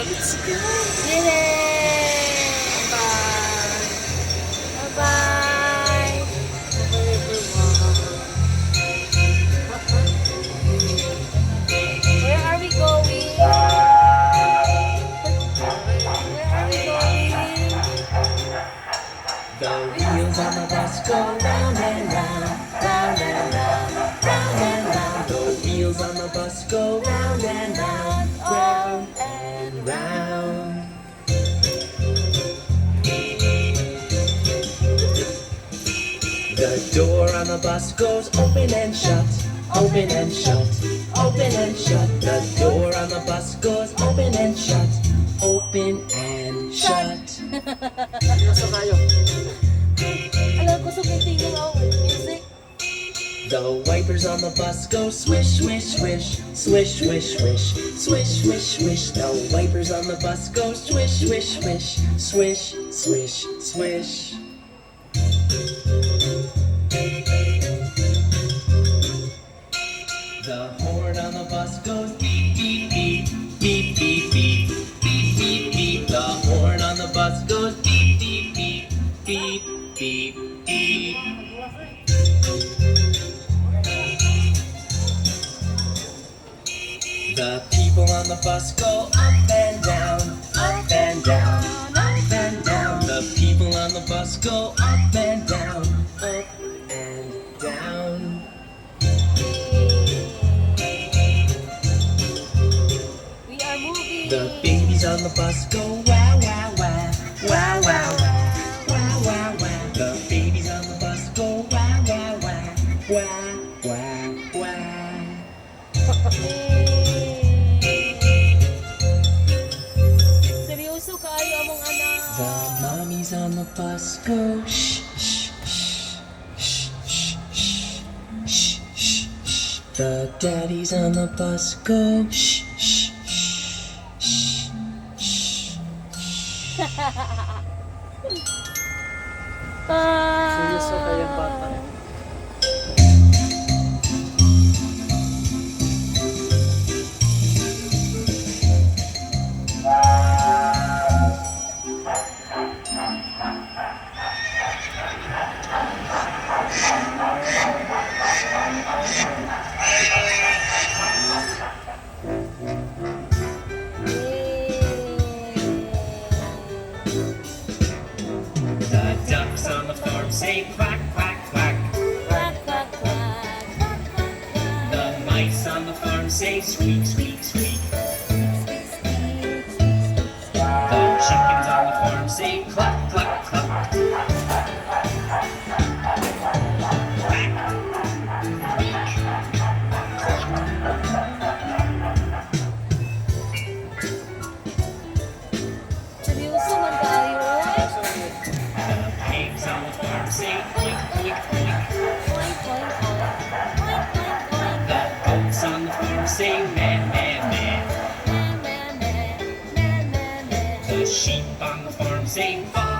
Let's go! Yay! Bye-bye! Bye-bye! Where are we going? Where are we going? The wheels on the bus go round and round, round and round, round and round. The wheels on the bus go round and round, round and round. The door on the bus goes open and shut, open and shut, open and shut. The door on the bus goes open and shut, open and shut. Nasa kayo? Alam ko sa tingog ako. Music. The wipers on the bus go swish, swish, swish, swish, swish, swish, swish, swish, swish. The wipers on the bus go swish, swish, swish, swish, swish, swish. The horn on the bus goes beep, beep, beep, beep, beep, beep, beep, beep, beep. The horn on the bus goes beep, beep, beep, beep, beep, beep. The people on the bus go up and down, up and down, up and down. The people on the bus go up and down, up and down. We are moving. The babies on the bus go wow, wow, wow, wow, wow, wow, wow, wow, wow. The babies on the bus go wow, wow, wow, wow, wow, wow. Seryoso kayo among anak. The mommies on the bus go shh, shh, shh, shh, shh, shh, shh, shh, shh. The daddies on the bus go shh, shh, shh, shh, shh. Seryoso kayong bata? The ducks on the farm say quack, quack, quack. Quack, quack, quack, quack, quack, quack. The mice on the farm say squeak, squeak, squeak. The chickens on the farm say cluck, cluck, cluck. Seryoso man kayo. The pigs on the farm say oink, oink, oink. Oink, oink, oink. Oink, oink, oink. The goats on the farm say meh, meh, meh. Meh, meh, meh. Meh, meh, meh. The sheep on the farm say baa,